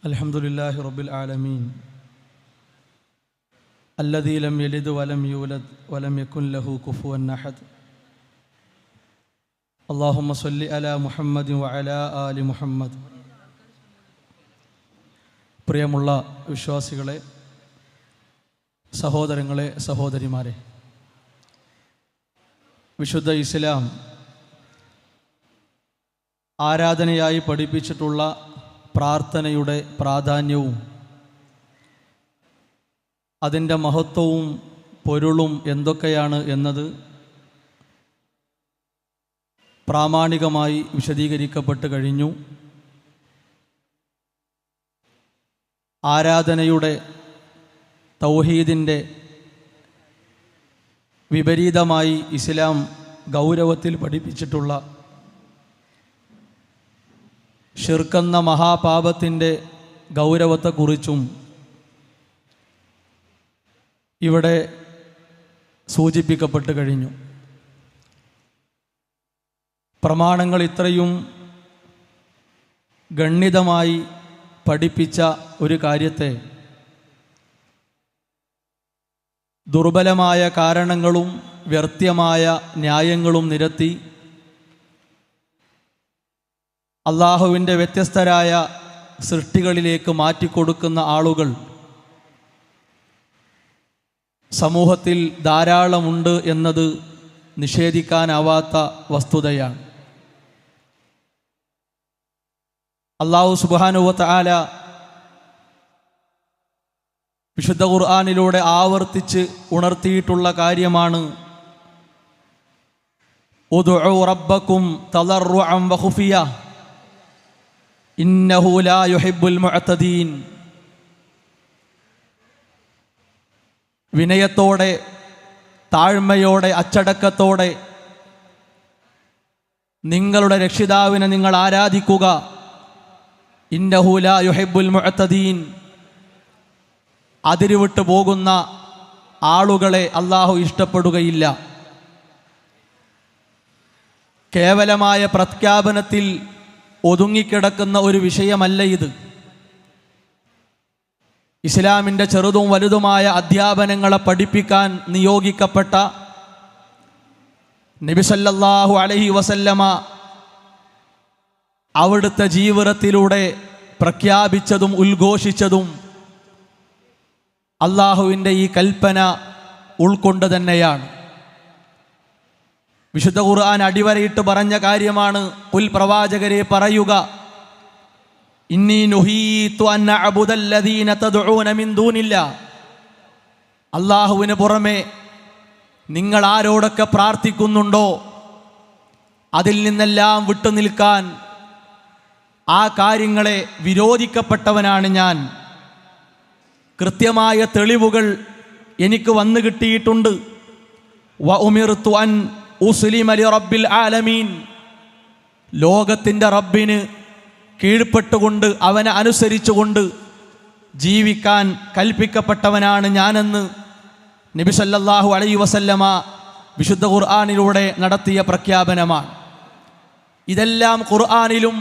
അൽഹംദുലില്ലാഹി റബ്ബിൽ ആലമീൻ അല്ലദീ ലം യലിദ് വലം യൂലദ് വലം യകുൻ ലഹു കുഫുവൻ അഹദ്. അല്ലാഹുമ്മ സ്വല്ലി അലാ മുഹമ്മദ് വഅലാ ആലി മുഹമ്മദ്. പ്രിയമുള്ള വിശ്വാസികളെ, സഹോദരങ്ങളെ, സഹോദരിമാരെ, വിശുദ്ധ ഇസ്ലാം ആരാധനയായി പഠിപ്പിച്ചിട്ടുള്ള പ്രാർത്ഥനയുടെ പ്രാധാന്യവും അതിൻ്റെ മഹത്വവും പൊരുളും എന്തൊക്കെയാണ് എന്നത് പ്രാമാണികമായി വിശദീകരിക്കപ്പെട്ട് കഴിഞ്ഞു. ആരാധനയുടെ തൗഹീദിൻ്റെ വിപരീതമായി ഇസ്ലാം ഗൗരവത്തിൽ പഠിപ്പിച്ചിട്ടുള്ള ഷിർക്കെന്ന മഹാപാപത്തിൻ്റെ ഗൗരവത്തെക്കുറിച്ചും ഇവിടെ സൂചിപ്പിക്കപ്പെട്ട് കഴിഞ്ഞു. പ്രമാണങ്ങൾ ഇത്രയും ഗണ്യമായി പഠിപ്പിച്ച ഒരു കാര്യത്തെ ദുർബലമായ കാരണങ്ങളും വ്യർത്ഥമായ ന്യായങ്ങളും നിരത്തി അള്ളാഹുവിൻ്റെ വ്യത്യസ്തരായ സൃഷ്ടികളിലേക്ക് മാറ്റിക്കൊടുക്കുന്ന ആളുകൾ സമൂഹത്തിൽ ധാരാളമുണ്ട് എന്നത് നിഷേധിക്കാനാവാത്ത വസ്തുതയാണ്. അല്ലാഹു സുബ്ഹാനഹു വ തആല വിശുദ്ധ ഖുർആനിലൂടെ ആവർത്തിച്ച് ഉണർത്തിയിട്ടുള്ള കാര്യമാണ് ഉദ്ഉ റബ്ബക്കും തളർറുഅൻ വഖുഫിയ ഇന്നഹു ലാ യുഹിബ്ബുൽ മുഅ്തദീൻ. വിനയത്തോടെ, താഴ്മയോടെ, അച്ചടക്കത്തോടെ നിങ്ങളുടെ രക്ഷിതാവിനെ നിങ്ങൾ ആരാധിക്കുക. ഇന്നഹു ലാ യുഹിബ്ബുൽ മുഅ്തദീൻ. അതിരുവിട്ട് പോകുന്ന ആളുകളെ അല്ലാഹു ഇഷ്ടപ്പെടുകയില്ല. കേവലമായ പ്രഖ്യാപനത്തിൽ ഒതുങ്ങിക്കിടക്കുന്ന ഒരു വിഷയമല്ല ഇത്. ഇസ്ലാമിൻ്റെ ചെറുതും വലുതുമായ അധ്യാപനങ്ങളെ പഠിപ്പിക്കാൻ നിയോഗിക്കപ്പെട്ട നബി സല്ലല്ലാഹു അലൈഹി വസല്ലമ അവിടുത്തെ ജീവിതത്തിലൂടെ പ്രഖ്യാപിച്ചതും ഉദ്ഘോഷിച്ചതും അള്ളാഹുവിൻ്റെ ഈ കൽപ്പന ഉൾക്കൊണ്ട് തന്നെയാണ്. വിശുദ്ധ ഖുർആൻ അടിവരയിട്ട് പറഞ്ഞ കാര്യമാണ്, ഖുൽ പ്രവാചകരെ പറയുക, ഇന്നി നുഹീതു അൻ അഅ്ബുദല്ലദീന തദ്ഊന മിൻ ദൂനില്ലാ. അല്ലാഹുവിന് പുറമെ നിങ്ങൾ ആരോടൊക്കെ പ്രാർത്ഥിക്കുന്നുണ്ടോ അതിൽ നിന്നെല്ലാം വിട്ടുനിൽക്കാൻ, ആ കാര്യങ്ങളെ വിരോധിക്കപ്പെട്ടവനാണ് ഞാൻ. കൃത്യമായ തെളിവുകൾ എനിക്ക് വന്നു കിട്ടിയിട്ടുണ്ട്. വ ഉമിർതു അൻ ഉസ്ലിമ ലിറബ്ബിൽ ആലമീൻ. ലോകത്തിൻ്റെ റബ്ബിന് കീഴ്പ്പെട്ടുകൊണ്ട് അവനെ അനുസരിച്ചുകൊണ്ട് ജീവിക്കാൻ കൽപ്പിക്കപ്പെട്ടവനാണ് ഞാനെന്ന് നബി സല്ലല്ലാഹു അലൈഹി വസല്ലമ വിശുദ്ധ ഖുർആനിലൂടെ നടത്തിയ പ്രഖ്യാപനമാണ്. ഇതെല്ലാം ഖുർആനിലും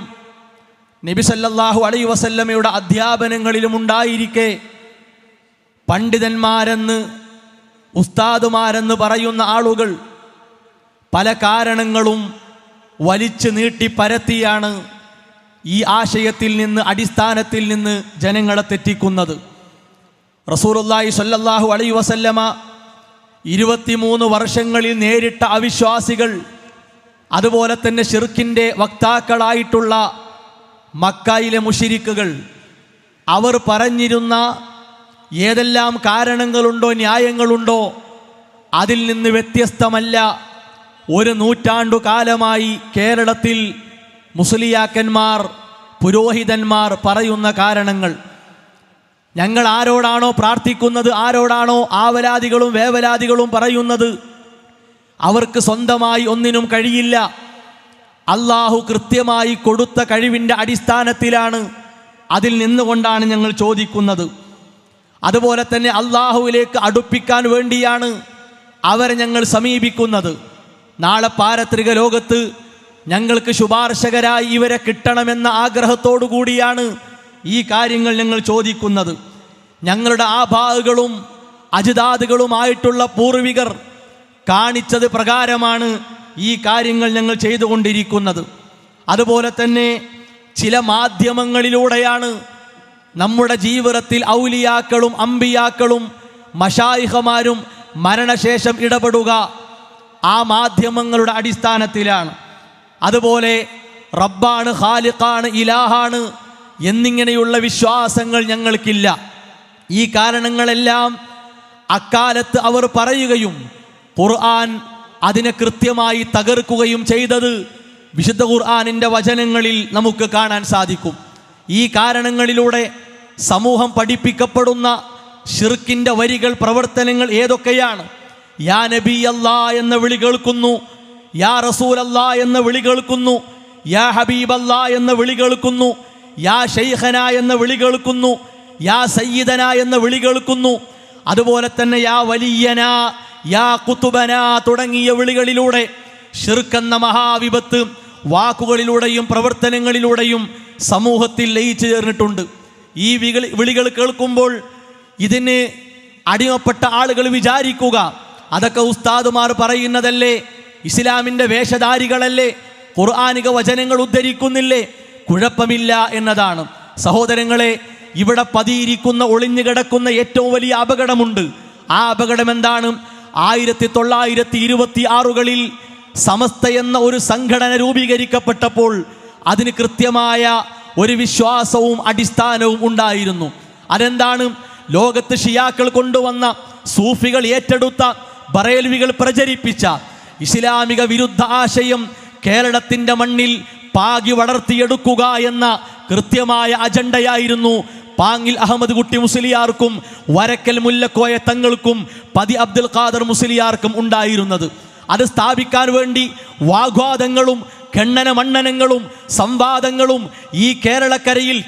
നബി സല്ലല്ലാഹു അലൈഹി വസല്ലമയുടെ അധ്യാപനങ്ങളിലും ഉണ്ടായിരിക്കെ പണ്ഡിതന്മാരെന്ന്, ഉസ്താദുമാരെന്ന് പറയുന്ന ആളുകൾ പല കാരണങ്ങളും വലിച്ചു നീട്ടി പരത്തിയാണ് ഈ ആശയത്തിൽ നിന്ന്, അടിസ്ഥാനത്തിൽ നിന്ന് ജനങ്ങളെ തെറ്റിക്കുന്നത്. റസൂലുള്ളാഹി സ്വല്ലല്ലാഹു അലൈഹി വസല്ലമ 23 വർഷങ്ങളിൽ നേരിട്ട അവിശ്വാസികൾ, അതുപോലെ തന്നെ ശിർക്കിൻ്റെ വക്താക്കളായിട്ടുള്ള മക്കയിലെ മുശ്രിക്കുകൾ, അവർ പറഞ്ഞിരുന്ന ഏതെല്ലാം കാരണങ്ങളുണ്ടോ, ന്യായങ്ങളുണ്ടോ, അതിൽ നിന്ന് വ്യത്യസ്തമല്ല ഒരു നൂറ്റാണ്ടുകാലമായി കേരളത്തിൽ മുസ്ലിയാക്കന്മാർ, പുരോഹിതന്മാർ പറയുന്ന കാരണങ്ങൾ. ഞങ്ങൾ ആരോടാണോ പ്രാർത്ഥിക്കുന്നത്, ആരോടാണോ ആവലാദികളും വേവലാദികളും പറയുന്നത്, അവർക്ക് സ്വന്തമായി ഒന്നിനും കഴിയില്ല. അള്ളാഹു കൃത്യമായി കൊടുത്ത കഴിവിൻ്റെ അടിസ്ഥാനത്തിലാണ്, അതിൽ നിന്നുകൊണ്ടാണ് ഞങ്ങൾ ചോദിക്കുന്നത്. അതുപോലെ തന്നെ അള്ളാഹുവിലേക്ക് അടുപ്പിക്കാൻ വേണ്ടിയാണ് അവരെ ഞങ്ങൾ സമീപിക്കുന്നത്. നാളെ പാരത്രിക ലോകത്ത് ഞങ്ങൾക്ക് ശുപാർശകരായി ഇവരെ കിട്ടണമെന്ന ആഗ്രഹത്തോടു കൂടിയാണ് ഈ കാര്യങ്ങൾ ഞങ്ങൾ ചോദിക്കുന്നത്. ഞങ്ങളുടെ ആബാകളും അജ്ദാദുകളുമായിട്ടുള്ള പൂർവികർ കാണിച്ചത് പ്രകാരമാണ് ഈ കാര്യങ്ങൾ ഞങ്ങൾ ചെയ്തുകൊണ്ടിരിക്കുന്നത്. അതുപോലെ തന്നെ ചില മാധ്യമങ്ങളിലൂടെയാണ് നമ്മുടെ ജീവിതത്തിൽ ഔലിയാക്കളും അമ്പിയാക്കളും മശായിഖമാരും മരണശേഷം ഇടപെടുക. ആ മാധ്യമങ്ങളുടെ അടിസ്ഥാനത്തിലാണ്. അതുപോലെ റബ്ബാണ്, ഖാലിഖാണ്, ഇലാഹാണ് എന്നിങ്ങനെയുള്ള വിശ്വാസങ്ങൾ ഞങ്ങൾക്കില്ല. ഈ കാരണങ്ങളെല്ലാം അക്കാലത്ത് അവർ പറയുകയും ഖുർആൻ അതിനെ കൃത്യമായി തകർക്കുകയും ചെയ്തത് വിശുദ്ധ ഖുർആനിൻ്റെ വചനങ്ങളിൽ നമുക്ക് കാണാൻ സാധിക്കും. ഈ കാരണങ്ങളിലൂടെ സമൂഹം പഠിപ്പിക്കപ്പെടുന്ന ശിർക്കിൻ്റെ വരികൾ, പ്രവർത്തനങ്ങൾ ഏതൊക്കെയാണ്? യാ നബി അല്ലാ എന്ന വിളി കേൾക്കുന്നു, യാ റസൂൽ അല്ലാ എന്ന വിളി കേൾക്കുന്നു, യാ ഹബീബ് അല്ലാ എന്ന വിളി കേൾക്കുന്നു, യാ ശൈഖന എന്ന വിളി കേൾക്കുന്നു, യാ സയ്യിദന എന്ന വിളി കേൾക്കുന്നു. അതുപോലെ തന്നെ യാ വലിയന, യാ കുതുബന തുടങ്ങിയ വിളികളിലൂടെ ശിർക്കെന്ന മഹാവിപത്ത് വാക്കുകളിലൂടെയും പ്രവർത്തനങ്ങളിലൂടെയും സമൂഹത്തിൽ ലയിച്ചു ചേർന്നിട്ടുണ്ട്. ഈ വിളികൾ കേൾക്കുമ്പോൾ ഇതിന് അടിമപ്പെട്ട ആളുകൾ വിചാരിക്കുക, അതൊക്കെ ഉസ്താദുമാർ പറയുന്നതല്ലേ, ഇസ്ലാമിൻ്റെ വേഷധാരികളല്ലേ, ഖുർആനിക വചനങ്ങൾ ഉദ്ധരിക്കുന്നില്ലേ, കുഴപ്പമില്ല എന്നതാണ്. സഹോദരങ്ങളെ, ഇവിടെ പതിയിരിക്കുന്ന ഒളിഞ്ഞു കിടക്കുന്ന ഏറ്റവും വലിയ അപകടമുണ്ട്. ആ അപകടം എന്താണ്? 1926 സമസ്ത എന്ന ഒരു സംഘടന രൂപീകരിക്കപ്പെട്ടപ്പോൾ അതിന് കൃത്യമായ ഒരു വിശ്വാസവും അടിസ്ഥാനവും ഉണ്ടായിരുന്നു. അതെന്താണ്? ലോകത്ത് ഷിയാക്കൾ കൊണ്ടുവന്ന, സൂഫികൾ ഏറ്റെടുത്ത, ബറേൽവികൾ പ്രചരിപ്പിച്ച ഇസ്ലാമിക വിരുദ്ധ ആശയം കേരളത്തിൻ്റെ മണ്ണിൽ പാകി വളർത്തിയെടുക്കുക എന്ന കൃത്യമായ അജണ്ടയായിരുന്നു പാങ്ങിൽ അഹമ്മദ് കുട്ടി മുസ്ലിയാർക്കും വരക്കൽ മുല്ലക്കോയ തങ്ങൾക്കും പതി അബ്ദുൽ ഖാദർ മുസ്ലിയാർക്കും ഉണ്ടായിരുന്നത്. അത് സ്ഥാപിക്കാൻ വേണ്ടി വാഗ്വാദങ്ങളും ഖണ്ഡന മണ്ഡനങ്ങളും സംവാദങ്ങളും ഈ കേരളക്കരയിൽ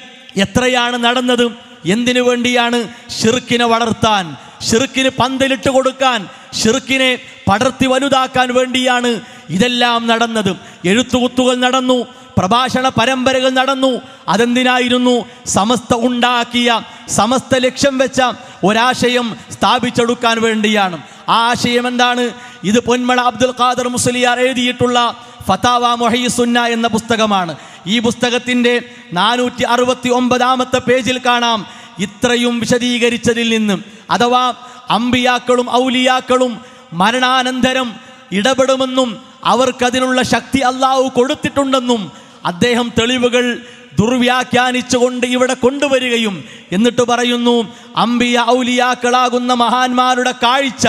എത്രയാണ് നടന്നത്? എന്തിനു വേണ്ടിയാണ്? ശിർക്കിനെ വളർത്താൻ, ശിർക്കിന് പന്തലിട്ട് കൊടുക്കാൻ, ശിർക്കിനെ പടർത്തി വലുതാക്കാൻ വേണ്ടിയാണ് ഇതെല്ലാം നടന്നത്. എഴുത്തുകുത്തുകൾ നടന്നു, പ്രഭാഷണ പരമ്പരകൾ നടന്നു. അതെന്തിനായിരുന്നു? സമസ്ത ഉണ്ടാക്കിയ, സമസ്ത ലക്ഷ്യം വെച്ച ഒരാശയം സ്ഥാപിച്ചെടുക്കാൻ വേണ്ടിയാണ്. ആ ആശയം എന്താണ്? ഇത് പൊന്മള അബ്ദുൽ ഖാദർ മുസ്ലിയാർ എഴുതിയിട്ടുള്ള ഫതാവ മുഹയ്യിസുന്ന എന്ന പുസ്തകമാണ്. ഈ പുസ്തകത്തിൻ്റെ 469 പേജിൽ കാണാം ഇത്രയും വിശദീകരിച്ചതിൽ നിന്നും, അഥവാ അമ്പിയാക്കളും ഔലിയാക്കളും മരണാനന്തരം ഇടപെടുമെന്നും അവർക്കതിനുള്ള ശക്തി അല്ലാഹു കൊടുത്തിട്ടുണ്ടെന്നും അദ്ദേഹം തെളിവുകൾ ദുർവ്യാഖ്യാനിച്ചുകൊണ്ട് ഇവിടെ കൊണ്ടുവരികയും എന്നിട്ട് പറയുന്നു, അമ്പിയ ഔലിയാക്കളാകുന്ന മഹാന്മാരുടെ കാഴ്ച,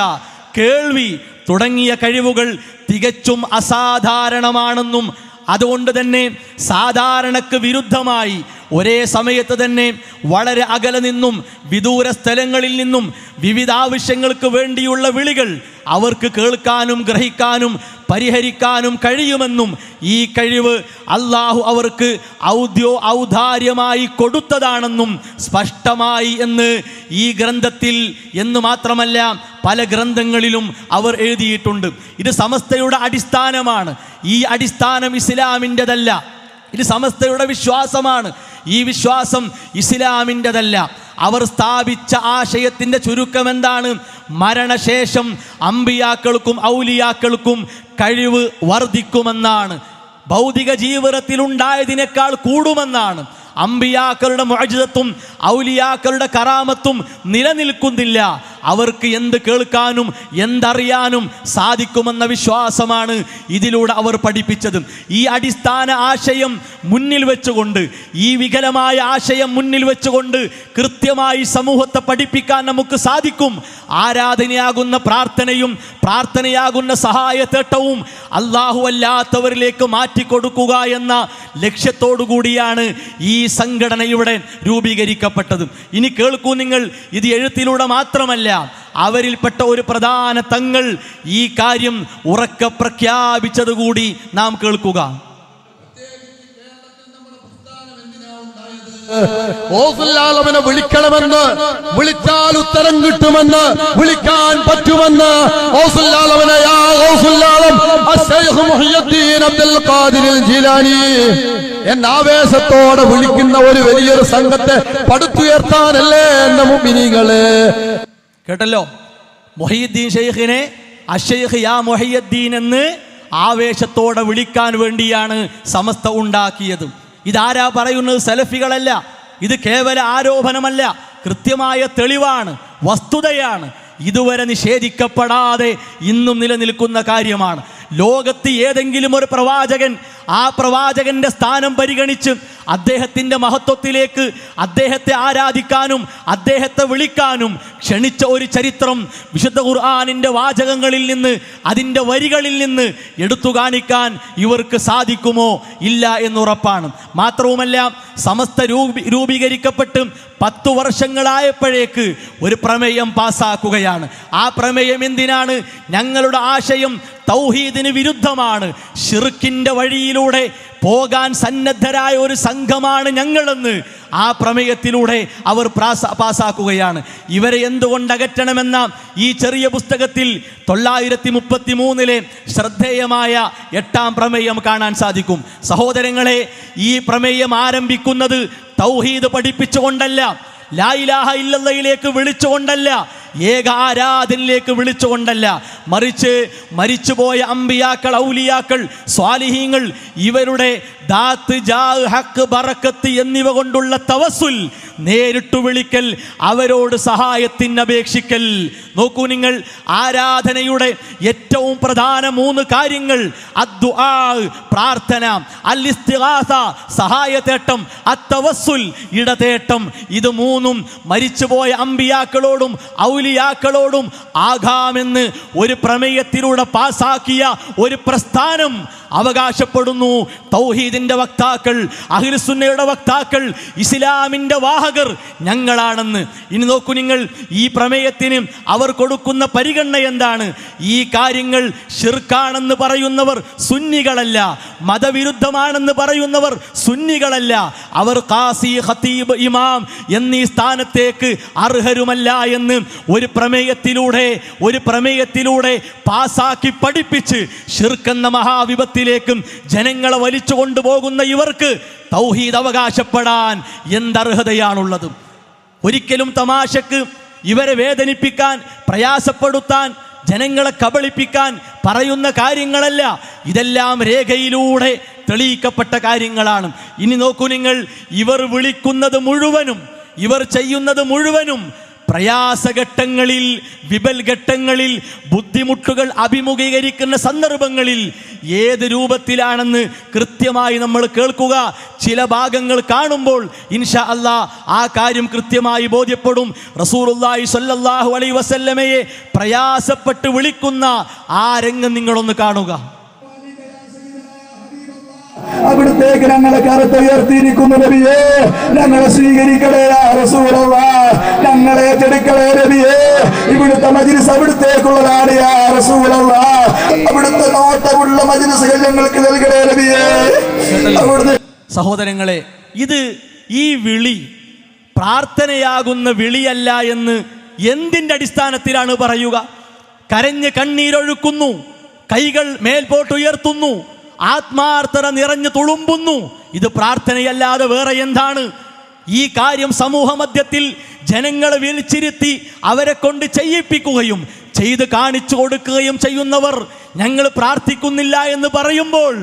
കേൾവി തുടങ്ങിയ കഴിവുകൾ തികച്ചും അസാധാരണമാണെന്നും അതുകൊണ്ട് തന്നെ സാധാരണക്ക് വിരുദ്ധമായി ഒരേ സമയത്ത് തന്നെ വളരെ അകലെ നിന്നും വിദൂര സ്ഥലങ്ങളിൽ നിന്നും വിവിധ ആവശ്യങ്ങൾക്ക് വേണ്ടിയുള്ള വിളികൾ അവർക്ക് കേൾക്കാനും ഗ്രഹിക്കാനും പരിഹരിക്കാനും കഴിയുമെന്നും ഈ കഴിവ് അല്ലാഹു അവർക്ക് ഔദാര്യമായി കൊടുത്തതാണെന്നും സ്പഷ്ടമായി എന്ന് ഈ ഗ്രന്ഥത്തിൽ എന്ന് മാത്രമല്ല പല ഗ്രന്ഥങ്ങളിലും അവർ എഴുതിയിട്ടുണ്ട്. ഇത് സമസ്തയുടെ അടിസ്ഥാനമാണ്. ഈ അടിസ്ഥാനം ഇസ്ലാമിൻ്റെതല്ല, ഇത് സമസ്തയുടെ വിശ്വാസമാണ്. ഈ വിശ്വാസം ഇസ്ലാമിൻ്റെതല്ല. അവർ സ്ഥാപിച്ച ആശയത്തിൻ്റെ ചുരുക്കം എന്താണ്? മരണശേഷം അമ്പിയാക്കൾക്കും ഔലിയാക്കൾക്കും കഴിവ് വർദ്ധിക്കുമെന്നാണ്. ഭൗതിക ജീവിതത്തിലുണ്ടായതിനേക്കാൾ കൂടുമെന്നാണ്. അമ്പിയാക്കളുടെ മുഅ്ജിസത്തും ഔലിയാക്കളുടെ കറാമത്തും നിലനിൽക്കുന്നില്ല. അവർക്ക് എന്ത് കേൾക്കാനും എന്തറിയാനും സാധിക്കുമെന്ന വിശ്വാസമാണ് ഇതിലൂടെ അവർ പഠിപ്പിച്ചത്. ഈ അടിസ്ഥാന ആശയം മുന്നിൽ വെച്ചുകൊണ്ട്, ഈ വികലമായ ആശയം മുന്നിൽ വെച്ചുകൊണ്ട് കൃത്യമായി സമൂഹത്തെ പഠിപ്പിക്കാൻ നമുക്ക് സാധിക്കും. ആരാധനയാകുന്ന പ്രാർത്ഥനയും പ്രാർത്ഥനയാകുന്ന സഹായത്തേട്ടവും അല്ലാഹു അല്ലാത്തവരിലേക്ക് മാറ്റിക്കൊടുക്കുക എന്ന ലക്ഷ്യത്തോടു കൂടിയാണ് ഈ സംഘടന ഇവിടെ രൂപീകരിക്കപ്പെട്ടത്. ഇനി കേൾക്കൂ നിങ്ങൾ, ഇത് എഴുത്തിലൂടെ മാത്രമല്ല, അവരിൽപ്പെട്ട ഒരു പ്രധാന തങ്ങൾ ഈ കാര്യം ഉറക്കെ പ്രഖ്യാപിച്ചതുകൂടി നാം കേൾക്കുക. ഓസുല്ലാലവനെ വിളിക്കണമെന്ന്, വിളിച്ചാൽ ഉത്തരം കിട്ടുമെന്ന്, വിളിക്കാൻ പറ്റുമെന്ന് ഓസുല്ലാലവനെ യാ ഓസുല്ലാലം അശ്ശൈഖ് മുഹയ്യിദ്ദീൻ അബ്ദുൽ ഖാദിർ ജീലാനി എന്ന ആവേശത്തോടെ വിളിക്കുന്ന ഒരു വലിയൊരു സംഘത്തെ പടുത്തുയർത്താനല്ലേ എന്റെ മുഅ്മിനീങ്ങളെ. കേട്ടല്ലോ, മുഹയ്യിദ്ദീൻ ഷെയ്ഖിനെ അഷെയ്ഖ് യാ മുഹയ്യിദ്ദീൻ എന്ന് ആവേശത്തോടെ വിളിക്കാൻ വേണ്ടിയാണ് സമസ്ത ഉണ്ടാക്കിയത്. ഇതാരാ പറയുന്നത്? സലഫികളല്ല. ഇത് കേവല ആരോപണമല്ല, കൃത്യമായ തെളിവാണ്, വസ്തുതയാണ്. ഇതുവരെ നിഷേധിക്കപ്പെടാതെ ഇന്നും നിലനിൽക്കുന്ന കാര്യമാണ്. ലോകത്ത് ഏതെങ്കിലും ഒരു പ്രവാചകൻ ആ പ്രവാചകന്റെ സ്ഥാനം പരിഗണിച്ച് അദ്ദേഹത്തിൻ്റെ മഹത്വത്തിലേക്ക് അദ്ദേഹത്തെ ആരാധിക്കാനും അദ്ദേഹത്തെ വിളിക്കാനും ക്ഷണിച്ച ഒരു ചരിത്രം വിശുദ്ധ ഖുർആനിൻ്റെ വാചകങ്ങളിൽ നിന്ന്, അതിൻ്റെ വരികളിൽ നിന്ന് എടുത്തു കാണിക്കാൻ ഇവർക്ക് സാധിക്കുമോ? ഇല്ല എന്നുറപ്പാണ്. മാത്രവുമല്ല, സമസ്ത രൂപീകരിക്കപ്പെട്ട് 10 വർഷങ്ങളായപ്പോഴേക്ക് ഒരു പ്രമേയം പാസ്സാക്കുകയാണ്. ആ പ്രമേയം എന്തിനാണ്? ഞങ്ങളുടെ ആശയം തൗഹീദിന് വിരുദ്ധമാണ്, ശിർക്കിൻ്റെ വഴിയിലൂടെ പോകാൻ സന്നദ്ധരായ ഒരു സംഘമാണ് ഞങ്ങളെന്ന് ആ പ്രമേയത്തിലൂടെ അവർ പാസ്സാക്കുകയാണ്. ഇവരെ എന്തുകൊണ്ട് അകറ്റണമെന്ന ഈ ചെറിയ പുസ്തകത്തിൽ 933 ശ്രദ്ധേയമായ 8ാം പ്രമേയം കാണാൻ സാധിക്കും. സഹോദരങ്ങളെ, ഈ പ്രമേയം ആരംഭിക്കുന്നത് തൗഹീദ് പഠിപ്പിച്ചുകൊണ്ടല്ല, ലാ ഇലാഹ ഇല്ലല്ലാഹിലേക്ക് വിളിച്ചുകൊണ്ടല്ല, ഏക ആരാധനയിലേക്ക് വിളിച്ചുകൊണ്ടല്ല, മറിച്ച് മരിച്ചുപോയ അമ്പിയാക്കൾ, ഔലിയാക്കൾ, സ്വാലിഹീങ്ങൾ ഇവരുടെ ദാത്ത്, ജാഹ്, ഹക്ക്, ബറക്കത്ത് എന്നിവ കൊണ്ടുള്ള തവസ്സുൽ, നേരിട്ടു വിളിക്കൽ, അവരോട് സഹായത്തിന് അപേക്ഷിക്കൽ. നോക്കൂ നിങ്ങൾ, ആരാധനയുടെ ഏറ്റവും പ്രധാന 3 കാര്യങ്ങൾ: അദ്ദുആ പ്രാർത്ഥന, അൽ ഇസ്തിഗാസ സഹായതേട്ടം, അത്തവസ്സുൽ ഇടതേട്ടം. ഇത് 3ഉം മരിച്ചുപോയ അമ്പിയാക്കളോടും ഔലിയാക്കളോടും ആകാമെന്ന് ഒരു പ്രമേയത്തിലൂടെ പാസാക്കിയ ഒരു പ്രസ്ഥാനം അവകാശപ്പെടുന്നു. തൗഹീദിന്റെ വക്താക്കൾ, അഹ്ലുസുന്നയുടെ വക്താക്കൾ, ഇസ്ലാമിന്റെ വാഹകർ ഞങ്ങളാണെന്ന്. ഇനി നോക്കൂ നിങ്ങൾ, ഈ പ്രമേയത്തിന് അവർ കൊടുക്കുന്ന പരിഗണന എന്താണ്? ഈ കാര്യങ്ങൾ ശിർക്കാണെന്ന് പറയുന്നവർ സുന്നികളല്ല, മതവിരുദ്ധമാണെന്ന് പറയുന്നവർ സുന്നികളല്ല. അവർ ഖാസി, ഖതീബ്, ഇമാം എന്നീ സ്ഥാനത്തേക്ക് അർഹരുമല്ല എന്ന് ഒരു പ്രമേയത്തിലൂടെ പാസാക്കി പഠിപ്പിച്ച് ശിർക്കെന്ന മഹാവിപത്തിലേക്കും ജനങ്ങളെ വലിച്ചു കൊണ്ടുപോകുന്ന ഇവർക്ക് തൗഹീദ് അവകാശപ്പെടാൻ എന്തർഹതയാണുള്ളത്? ഒരിക്കലും തമാശക്ക് ഇവരെ വേദനിപ്പിക്കാൻ, പ്രയാസപ്പെടുത്താൻ, ജനങ്ങളെ കബളിപ്പിക്കാൻ പറയുന്ന കാര്യങ്ങളല്ല. ഇതെല്ലാം രേഖയിലൂടെ തെളിയിക്കപ്പെട്ട കാര്യങ്ങളാണ്. ഇനി നോക്കൂ നിങ്ങൾ, ഇവർ വിളിക്കുന്നത് മുഴുവനും, ഇവർ ചെയ്യുന്നത് മുഴുവനും പ്രയാസഘട്ടങ്ങളിൽ, വിപൽഘട്ടങ്ങളിൽ, ബുദ്ധിമുട്ടുകൾ അഭിമുഖീകരിക്കുന്ന സന്ദർഭങ്ങളിൽ ഏത് രൂപത്തിലാണെന്ന് കൃത്യമായി നമ്മൾ കേൾക്കുക. ചില ഭാഗങ്ങൾ കാണുമ്പോൾ ഇൻഷാ അല്ലാഹ് ആ കാര്യം കൃത്യമായി ബോധ്യപ്പെടും. റസൂലുള്ളാഹി സ്വല്ലല്ലാഹു അലൈഹി വസല്ലമയെ പ്രയാസപ്പെട്ട് വിളിക്കുന്ന ആ രംഗം നിങ്ങളൊന്ന് കാണുക. അവിടുത്തേക്ക് ഞങ്ങളെ കറുത്തുയർത്തിയിരിക്കുന്നു നബിയേ, ഞങ്ങളെ സ്വീകരിക്കണേ യാ റസൂലല്ലാഹ്, ഞങ്ങളെ ഏറ്റെടുക്കണേ നബിയേ. ഇവിടുത്തെ മജ്‌ലിസ് അവിടുത്തേക്കുള്ളതാണ് യാ റസൂലല്ലാഹ്. അവിടുത്തെ നോട്ടമുള്ള മജ്‌ലിസുകൾ ഞങ്ങൾക്ക് നൽകണേ നബിയേ. സഹോദരങ്ങളെ, ഈ വിളി പ്രാർത്ഥനയാകുന്ന വിളിയല്ല എന്ന് എന്തിൻ്റെ അടിസ്ഥാനത്തിലാണ് പറയുക? കരഞ്ഞ് കണ്ണീരൊഴുക്കുന്നു, കൈകൾ മേൽപോട്ടുയർത്തുന്നു, ആത്മാർത്ഥത നിറഞ്ഞു തുളുമ്പുന്നു. ഇത് പ്രാർത്ഥനയല്ലാതെ വേറെ എന്താണ്? ഈ കാര്യം സമൂഹ മധ്യത്തിൽ ജനങ്ങളെ വിളിച്ചിരുത്തി അവരെ കൊണ്ട് ചെയ്യിപ്പിക്കുകയും ചെയ്ത് കാണിച്ചു കൊടുക്കുകയും ചെയ്യുന്നവർ ഞങ്ങൾ പ്രാർത്ഥിക്കുന്നില്ല എന്ന് പറയുമ്പോൾ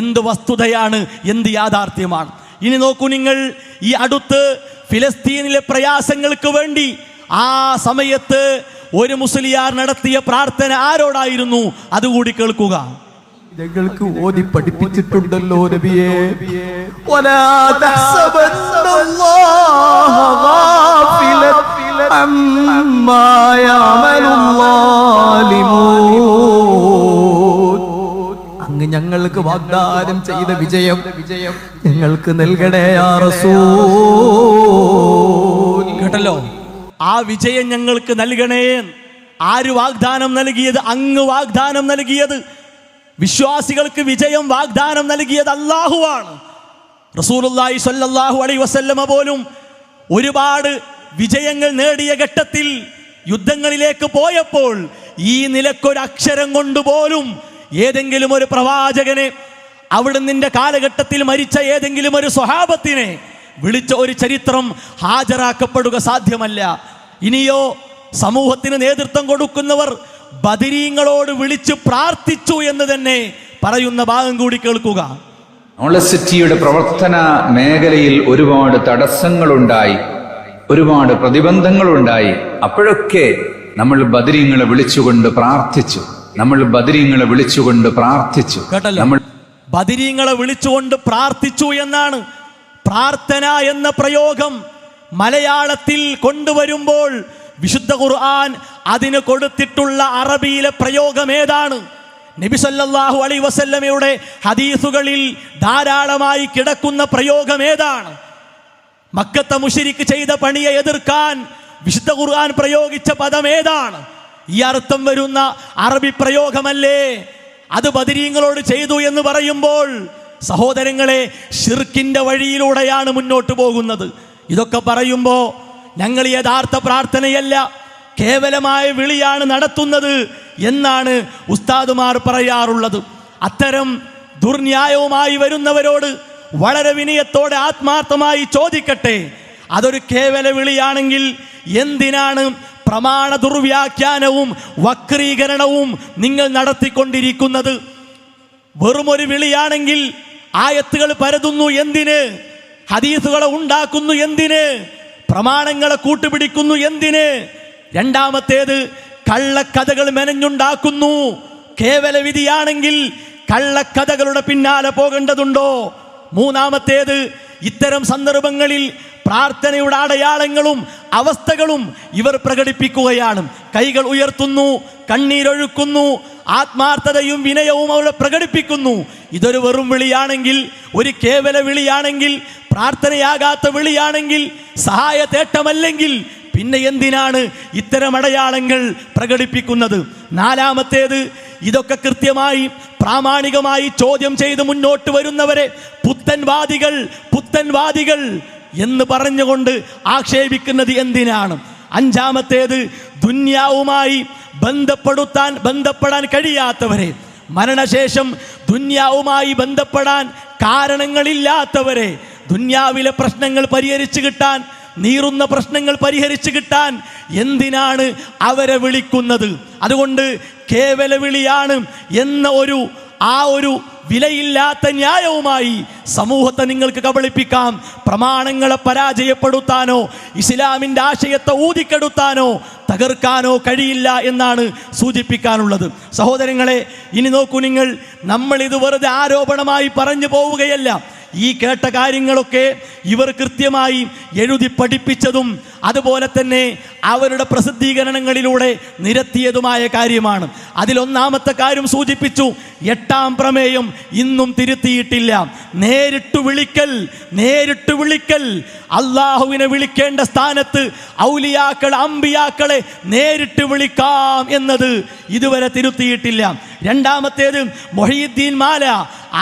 എന്ത് വസ്തുതയാണ്, എന്ത് യാഥാർത്ഥ്യമാണ്? ഇനി നോക്കൂ നിങ്ങൾ, ഈ അടുത്ത് ഫിലിസ്തീനിലെ പ്രയാസങ്ങൾക്ക് വേണ്ടി ആ സമയത്ത് ഒരു മുസ്ലിയാർ നടത്തിയ പ്രാർത്ഥന ആരോടായിരുന്നു? അതുകൂടി കേൾക്കുക. ഞങ്ങൾക്ക് ഓതി പഠിപ്പിച്ചിട്ടുണ്ടല്ലോ നബിയേ, വലാ തഹ്സബന്നല്ലാഹ ഗാഫിലൻ അമ്മാ യഅമലുല്ലാലിമൂൻ. അങ്ങ് ഞങ്ങൾക്ക് വാഗ്ദാനം ചെയ്ത വിജയം ഞങ്ങൾക്ക് നൽകണേ യാ റസൂൽ. കേട്ടല്ലോ, ആ വിജയം ഞങ്ങൾക്ക് നൽകണേ. ആര് വാഗ്ദാനം നൽകിയത്? അങ്ങ് വാഗ്ദാനം നൽകിയത്. വിശ്വാസികൾക്ക് വിജയം വാഗ്ദാനം നൽകിയത് അല്ലാഹുവാണ്. റസൂലുള്ളാഹി സ്വല്ലല്ലാഹു അലൈഹി വസല്ലമ പോലും ഒരുപാട് വിജയങ്ങൾ നേടിയ ഘട്ടത്തിൽ യുദ്ധങ്ങളിലേക്ക് പോയപ്പോൾ ഈ നിലക്കൊരക്ഷരം കൊണ്ടുപോലും ഏതെങ്കിലും ഒരു പ്രവാചകനെ അവിടുന്നിന്റെ കാലഘട്ടത്തിൽ മരിച്ച ഏതെങ്കിലും ഒരു സ്വഹാബത്തിനെ വിളിച്ച ഒരു ചരിത്രം ഹാജരാക്കപ്പെടുക സാധ്യമല്ല. ഇനിയോ സമൂഹത്തിന് നേതൃത്വം കൊടുക്കുന്നവർ ബദരീങ്ങളോട് വിളിച്ച് പ്രാർത്ഥിച്ചു എന്ന് തന്നെ പറയുന്ന ഭാഗം കൂടി കേൾക്കുക. നോളസിറ്റിയുടെ പ്രവർത്തന മേഖലയിൽ ഒരുപാട് തടസ്സങ്ങളുണ്ടായി, ഒരുപാട് പ്രതിബന്ധങ്ങളുണ്ടായി. അപ്പോഴൊക്കെ നമ്മൾ ബദരീങ്ങളെ വിളിച്ചുകൊണ്ട് പ്രാർത്ഥിച്ചു. കേട്ടല്ലോ, ബദരീങ്ങളെ വിളിച്ചുകൊണ്ട് പ്രാർത്ഥിച്ചു എന്നാണ്. പ്രാർത്ഥന എന്ന പ്രയോഗം മലയാളത്തിൽ കൊണ്ടുവരുമ്പോൾ വിശുദ്ധ ഖുർആൻ അതിന് കൊടുത്തിട്ടുള്ള അറബിയിലെ പ്രയോഗം ഏതാണ്? നബി സല്ലല്ലാഹു അലൈഹി വസല്ലമയുടെ ഹദീസുകളിൽ ധാരാളമായി കിടക്കുന്ന പ്രയോഗം ഏതാണ്? മക്കത്തെ മുശ്രിക്ക് ചെയ്ത പണിയെ എതിർക്കാൻ വിശുദ്ധ ഖുർആൻ പ്രയോഗിച്ച പദം ഏതാണ്? ഈ അർത്ഥം വരുന്ന അറബി പ്രയോഗമല്ലേ അത് ബദരീങ്ങളോട് ചെയ്തു എന്ന് പറയുമ്പോൾ? സഹോദരങ്ങളെ, ശിർക്കിന്റെ വഴിയിലൂടെയാണ് മുന്നോട്ട് പോകുന്നത്. ഇതൊക്കെ പറയുമ്പോൾ ഞങ്ങൾ യഥാർത്ഥ പ്രാർത്ഥനയല്ല, കേവലമായ വിളിയാണ് നടത്തുന്നത് എന്നാണ് ഉസ്താദുമാർ പറയാറുള്ളത്. അത്തരം ദുർന്യായവുമായി വരുന്നവരോട് വളരെ വിനയത്തോടെ ആത്മാർത്ഥമായി ചോദിക്കട്ടെ, അതൊരു കേവല വിളിയാണെങ്കിൽ എന്തിനാണ് പ്രമാണ ദുർവ്യാഖ്യാനവും വക്രീകരണവും നിങ്ങൾ നടത്തിക്കൊണ്ടിരിക്കുന്നത്? വെറുമൊരു വിളിയാണെങ്കിൽ ആയത്തുകൾ പരതുന്നു എന്തിന്? ഹദീസുകളെ ഉണ്ടാക്കുന്നു എന്തിന്? പ്രമാണങ്ങളെ കൂട്ടുപിടിക്കുന്നു എന്തിന്? രണ്ടാമത്തേത്, കള്ളക്കഥകൾ മെനഞ്ഞുണ്ടാക്കുന്നു. കേവല വിധിയാണെങ്കിൽ കള്ളക്കഥകളുടെ പിന്നാലെ പോകേണ്ടതുണ്ടോ? മൂന്നാമത്തേത്, ഇത്തരം സന്ദർഭങ്ങളിൽ പ്രാർത്ഥനയുടെ അടയാളങ്ങളും അവസ്ഥകളും ഇവർ പ്രകടിപ്പിക്കുകയാണ്. കൈകൾ ഉയർത്തുന്നു, കണ്ണീരൊഴുക്കുന്നു, ആത്മാർത്ഥതയും വിനയവും അവിടെ പ്രകടിപ്പിക്കുന്നു. ഇതൊരു വെറും വിളിയാണെങ്കിൽ, ഒരു കേവല വിളിയാണെങ്കിൽ, പ്രാർത്ഥനയാകാത്ത വിളിയാണെങ്കിൽ, സഹായ തേട്ടമല്ലെങ്കിൽ പിന്നെ എന്തിനാണ് ഇത്തരം അടയാളങ്ങൾ പ്രകടിപ്പിക്കുന്നത്? നാലാമത്തേത്, ഇതൊക്കെ കൃത്യമായി പ്രാമാണികമായി ചോദ്യം ചെയ്ത് മുന്നോട്ട് വരുന്നവരെ പുത്തൻവാദികൾ എന്ന് പറഞ്ഞുകൊണ്ട് ആക്ഷേപിക്കുന്നത് എന്തിനാണ്? അഞ്ചാമത്തേത്, ദുന്യാവുമായി ബന്ധപ്പെടാൻ കഴിയാത്തവരെ, മരണശേഷം ദുന്യാവുമായി ബന്ധപ്പെടാൻ കാരണങ്ങളില്ലാത്തവരെ, ദുന്യാവിലെ പ്രശ്നങ്ങൾ പരിഹരിച്ചു കിട്ടാൻ, നീറുന്ന പ്രശ്നങ്ങൾ പരിഹരിച്ചു കിട്ടാൻ എന്തിനാണ് അവരെ വിളിക്കുന്നത്? അതുകൊണ്ട് കേവല വിളിയാണ് എന്ന ഒരു വിലയില്ലാത്ത ന്യായവുമായി സമൂഹത്തെ നിങ്ങൾക്ക് കബളിപ്പിക്കാം. പ്രമാണങ്ങളെ പരാജയപ്പെടുത്താനോ ഇസ്ലാമിൻ്റെ ആശയത്തെ ഊതിക്കെടുത്താനോ തകർക്കാനോ കഴിയില്ല എന്നാണ് സൂചിപ്പിക്കാനുള്ളത്. സഹോദരങ്ങളെ, ഇനി നോക്കൂ നിങ്ങൾ, നമ്മളിത് വെറുതെ ആരോപണമായി പറഞ്ഞു പോവുകയല്ല. ഈ കേട്ട കാര്യങ്ങളൊക്കെ ഇവർ കൃത്യമായി എഴുതി പഠിപ്പിച്ചതും അതുപോലെ തന്നെ അവരുടെ പ്രസിദ്ധീകരണങ്ങളിലൂടെ നിരത്തിയതുമായ കാര്യമാണ്. അതിലൊന്നാമത്തെ കാര്യം സൂചിപ്പിച്ചു, 8ാം പ്രമേയം ഇന്നും തിരുത്തിയിട്ടില്ല. നേരിട്ട് വിളിക്കൽ, അള്ളാഹുവിനെ വിളിക്കേണ്ട സ്ഥാനത്ത് ഔലിയാക്കൾ അമ്പിയാക്കളെ നേരിട്ട് വിളിക്കാം എന്നത് ഇതുവരെ തിരുത്തിയിട്ടില്ല. രണ്ടാമത്തേത്, മൊഹീദ്ദീൻ മാല.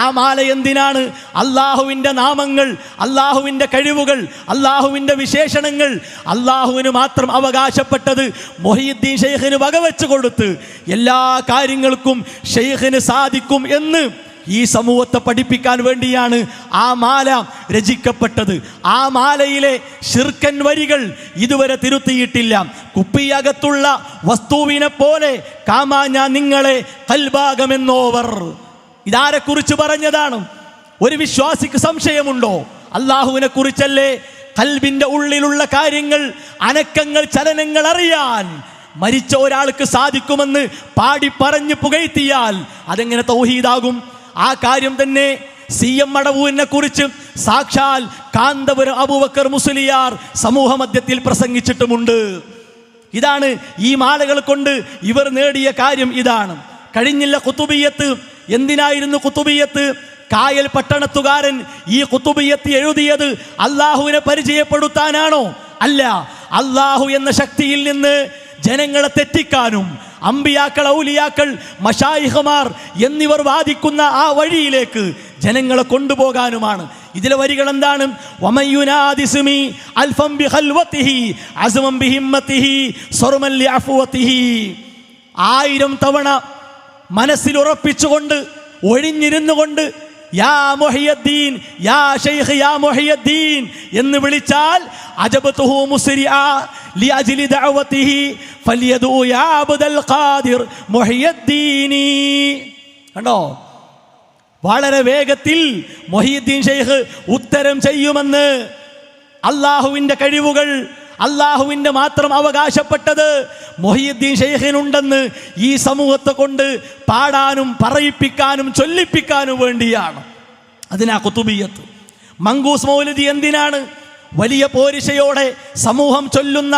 ആ മാല എന്തിനാണ്? അള്ളാഹുവിൻ്റെ നാമങ്ങൾ, അള്ളാഹുവിൻ്റെ കഴിവുകൾ, അള്ളാഹുവിൻ്റെ വിശേഷണങ്ങൾ അള്ളാഹുവിന് മാത്രം അവകാശപ്പെട്ടത് മൊഹീദ്ദീൻ ഷെയ്ഖിന് വകവെച്ച് കൊടുത്ത് എല്ലാ കാര്യങ്ങൾക്കും ഷെയ്ഖിന് സാധിക്കും എന്ന് ഈ സമൂഹത്തെ പഠിപ്പിക്കാൻ വേണ്ടിയാണ് ആ മാല രചിക്കപ്പെട്ടത്. ആ മാലയിലെ ശിർക്കൻ വരികൾ ഇതുവരെ തിരുത്തിയിട്ടില്ല. കുപ്പിയകത്തുള്ള വസ്തുവിനെ പോലെ കാമാ ഞാൻ നിങ്ങളെ കൽഭാഗമെന്നോവർ. ഇതാരെക്കുറിച്ച് പറഞ്ഞതാണ്? ഒരു വിശ്വാസിക്ക് സംശയമുണ്ടോ? അള്ളാഹുവിനെ കുറിച്ചല്ലേ? ഖൽബിന്റെ ഉള്ളിലുള്ള കാര്യങ്ങൾ, അനക്കങ്ങൾ, ചലനങ്ങൾ അറിയാൻ മരിച്ച ഒരാൾക്ക് സാധിക്കുമെന്ന് പാടി പറഞ്ഞ് പുകഴ്ത്തിയാൽ അതെങ്ങനെ തൗഹീദാകും? ആ കാര്യം തന്നെ CM മടവൂരിനെ കുറിച്ച് സാക്ഷാൽ കാന്തപുരം അബൂബക്കർ മുസ്ലിയാർ സമൂഹ മധ്യത്തിൽ പ്രസംഗിച്ചിട്ടുമുണ്ട്. ഇതാണ് ഈ മാലകൾ കൊണ്ട് ഇവർ നേടിയ കാര്യം. ഇതാണ് കഴിഞ്ഞില്ല ഖുതുബിയത്ത്. എന്തിനായിരുന്നു ഖുതുബിയത്ത്? കായൽ പട്ടണത്തുകാരൻ ഈ ഖുതുബിയത്ത് എഴുതിയത് അള്ളാഹുവിനെ പരിചയപ്പെടുത്താനാണോ? അല്ല, അള്ളാഹു എന്ന ശക്തിയിൽ നിന്ന് ജനങ്ങളെ തെറ്റിക്കാനും അമ്പിയാക്കൾ, ഔലിയാക്കൾ, മശായിഖുമാർ എന്നിവർ വാദിക്കുന്ന ആ വഴിയിലേക്ക് ജനങ്ങളെ കൊണ്ടുപോകാനുമാണ്. ഇതിലെ വരികൾ എന്താണ്? വമയുനാദിസ്മി അൽഫം ബിഖൽവതിഹി അസ്മം ബിഹിമ്മതിഹി സർമൻ ലിഅഫ്വതിഹി. 1000 തവണ മനസ്സിൽ ഉറപ്പിച്ചുകൊണ്ട്, ഒഴിഞ്ഞിരുന്നു കൊണ്ട്, യാ മുഹിയദ്ദീൻ, യാ ശൈഖ്, യാ മുഹിയദ്ദീൻ എന്ന് വിളിച്ചാൽ അജബതുഹു മുസ്രിഅ ലിഅജ്ലി ദഅവതിഹി ഫൽയദു യാ അബ്ദുൽ ഖാദിർ മുഹിയദ്ദീനി. കണ്ടോ, വളരെ വേഗത്തിൽ മുഹിയുദ്ദീൻ ശൈഖ് ഉത്തരം ചെയ്യുമെന്ന്. അള്ളാഹുവിൻ്റെ കഴിവുകൾ അള്ളാഹുവിൻ്റെ മാത്രം അവകാശപ്പെട്ടത് മുഹിയുദ്ദീൻ ശൈഖിനുണ്ടെന്ന് ഈ സമൂഹത്തെ കൊണ്ട് പാടാനും പറയിപ്പിക്കാനും ചൊല്ലിപ്പിക്കാനും വേണ്ടിയാണ്. അതിനാ ഖുതുബിയ്യത്ത്. മങ്കൂസ് മൗലിദി എന്തിനാണ്? വലിയ പോരിശയോടെ സമൂഹം ചൊല്ലുന്ന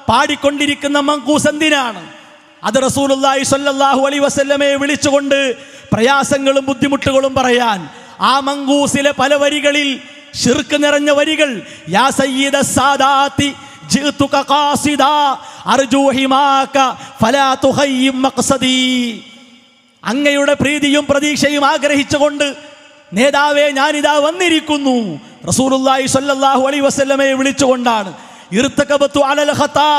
പാടിക്കൊണ്ടിരിക്കുന്ന മങ്കൂസ് എന്തിനാണ്? അത് റസൂലുള്ളാഹി സ്വല്ലല്ലാഹു അലൈഹി വസല്ലമയെ വിളിച്ചുകൊണ്ട് പ്രയാസങ്ങളും ബുദ്ധിമുട്ടുകളും പറയാൻ. ആ മങ്കൂസിലെ പല വരികളിൽ ശിർക്ക് നിറഞ്ഞ വരികൾ, യാ സയ്യിദ സാദാത്തി ജിഅ്തുക ഖാസിദാ അർജൂ ഹിമാക ഫലാ തുഖയ്യിം മഖ്സദി. അങ്ങയുടെ പ്രീതിയും പ്രതീക്ഷയും ആഗ്രഹിച്ചുകൊണ്ട് നേതാവേ ഞാനിതാ വന്നിരിക്കുന്നു. റസൂലുള്ളാഹി സ്വല്ലല്ലാഹു അലൈഹി വസല്ലമയെ വിളിച്ചുകൊണ്ടാണ്. ഇർതകബതു അലൽ ഖതാ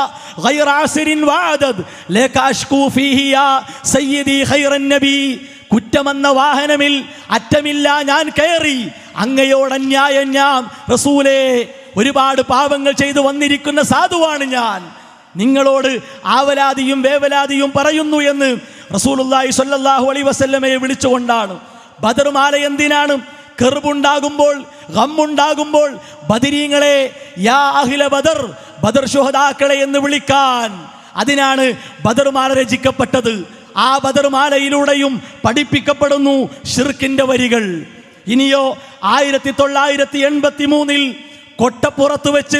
ഗൈറ അസ്രിൻ വഅദദ് ലക അഷ്കൂ ഫീഹി യാ സയ്യിദി ഖൈറൻ നബി. കുറ്റമെന്ന വാഹനമിൽ അറ്റമില്ല ഞാൻ കയറി, അങ്ങയോട് അന്യായം ഞാൻ റസൂലേ, ഒരുപാട് പാപങ്ങൾ ചെയ്തു വന്നിരിക്കുന്ന സാധുവാണ് ഞാൻ, നിങ്ങളോട് ആവലാതിയും വേവലാതിയും പറയുന്നു എന്ന് റസൂലുള്ളാഹി സ്വല്ലല്ലാഹു അലൈഹി വസല്ലമയെ വിളിച്ചുകൊണ്ടാണ്. ബദർ മാല എന്തിനാണ്? കർബുണ്ടാകുമ്പോൾ, ഗമ്മുണ്ടാകുമ്പോൾ ബദരീങ്ങളെ യാ അഹ്ല ബദർ, ബദർ ശുഹദാക്കളെ എന്ന് വിളിക്കാൻ. അതിനാണ് ബദർ മാല രചിക്കപ്പെട്ടത്. ആ ബദർ മാലയിലൂടെയും പഠിപ്പിക്കപ്പെടുന്നു ഷിർക്കിന്റെ വരികൾ. ഇനിയോ 1983 കൊട്ടപ്പുറത്ത് വെച്ച്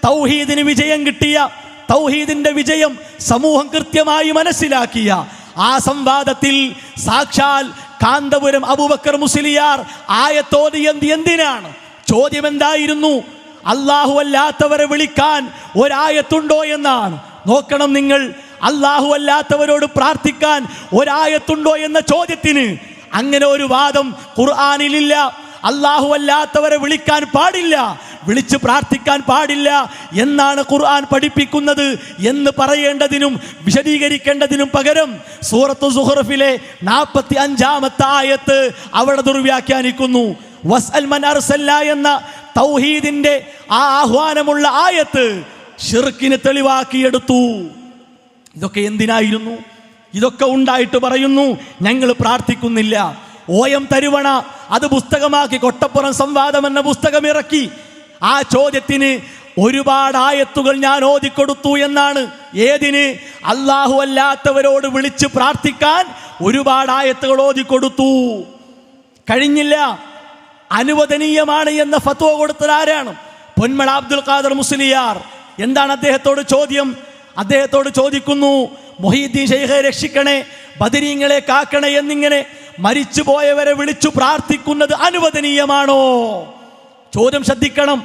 തൗഹീദിന് വിജയം കിട്ടിയ, തൗഹീദിന്റെ വിജയം സമൂഹം കൃത്യമായി മനസ്സിലാക്കിയ ആ സംവാദത്തിൽ സാക്ഷാൽ കാന്തപുരം അബൂബക്കർ മുസ്ലിയാർ ആയത്തോതിയത് എന്തിനാണ്? ചോദ്യം എന്തായിരുന്നു? അല്ലാഹു അല്ലാത്തവരെ വിളിക്കാൻ ഒരായത്തുണ്ടോ എന്നാണ്. നോക്കണം നിങ്ങൾ, അല്ലാഹു അല്ലാത്തവരോട് പ്രാർത്ഥിക്കാൻ ഒരായത്തുണ്ടോ എന്ന ചോദ്യത്തിന് അങ്ങനെ ഒരു വാദം ഖുർആനിലില്ല. അല്ലാഹു അല്ലാത്തവരെ വിളിക്കാൻ പാടില്ല, വിളിച്ച് പ്രാർത്ഥിക്കാൻ പാടില്ല എന്നാണ് ഖുർആൻ പഠിപ്പിക്കുന്നത് എന്ന് പറയേണ്ടതിനും വിശദീകരിക്കേണ്ടതിനും പകരം സൂറത്തു സുഹ്റഫിലെ 45-ാമത്തെ ആയത്ത് അവിടെ ദുർവ്യാഖ്യാനിക്കുന്നു. വസ്അൽ മൻ അർസൽനാ എന്ന തൗഹീദിന്റെ ആ ആഹ്വാനമുള്ള ആയത്ത് ഷിർക്കിനെ തെളിവാക്കിയെടുത്തു. ഇതൊക്കെ എന്തിനായിരുന്നു? ഇതൊക്കെ ഉണ്ടായിട്ട് പറയുന്നു ഞങ്ങൾ പ്രാർത്ഥിക്കുന്നില്ല. OM തരുവണ അത് പുസ്തകമാക്കി കൊട്ടപ്പുറം സംവാദം എന്ന പുസ്തകം ഇറക്കി. ആ ചോദ്യത്തിന് ഒരുപാട് ആയത്തുകൾ ഞാൻ ഓതിക്കൊടുത്തു എന്നാണ്. ഏതിന്? അല്ലാഹു അല്ലാത്തവരോട് വിളിച്ച് പ്രാർത്ഥിക്കാൻ ഒരുപാട് ആയത്തുകൾ ഓതിക്കൊടുത്തു. കഴിഞ്ഞില്ല. അനുവദനീയമാണ് എന്ന ഫത്വ കൊടുത്തത് ആരാണ്? പൊന്മള അബ്ദുൽ ഖാദർ മുസ്ലിയാർ. എന്താണ് അദ്ദേഹത്തോട് ചോദ്യം? അദ്ദേഹത്തോട് ചോദിക്കുന്നു, മുഹീദ്ദീൻ ശൈഖെ രക്ഷിക്കണേ, ബദരീങ്ങളെ കാക്കണേ എന്നിങ്ങനെ മരിച്ചുപോയവരെ വിളിച്ചു പ്രാർത്ഥിക്കുന്നത് അനുവദനീയമാണോ? ചോദ്യം ശ്രദ്ധിക്കണം.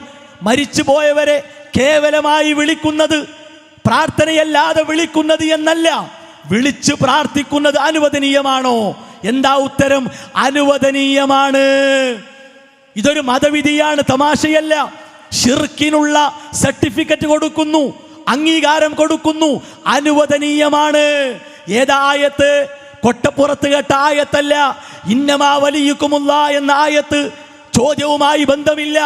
മരിച്ചുപോയവരെ കേവലമായി വിളിക്കുന്നത്, പ്രാർത്ഥനയല്ലാതെ വിളിക്കുന്നത് എന്നല്ല, വിളിച്ചു പ്രാർത്ഥിക്കുന്നത് അനുവദനീയമാണോ? എന്താ ഉത്തരം? അനുവദനീയമാണ്. ഇതൊരു മതവിധിയാണ്, തമാശയല്ല. ഷിർക്കിനുള്ള സർട്ടിഫിക്കറ്റ് കൊടുക്കുന്നു, അംഗീകാരം കൊടുക്കുന്നു, അനുവദനീയമാണ്. ഏതായത്ത്? കൊട്ടപ്പുറത്ത് കേട്ട ആയത്തല്ല. ഇന്നമാ വലിയുക്കുമുല്ലാ എന്ന ആയത്ത് ചോദ്യവുമായി ബന്ധമില്ല,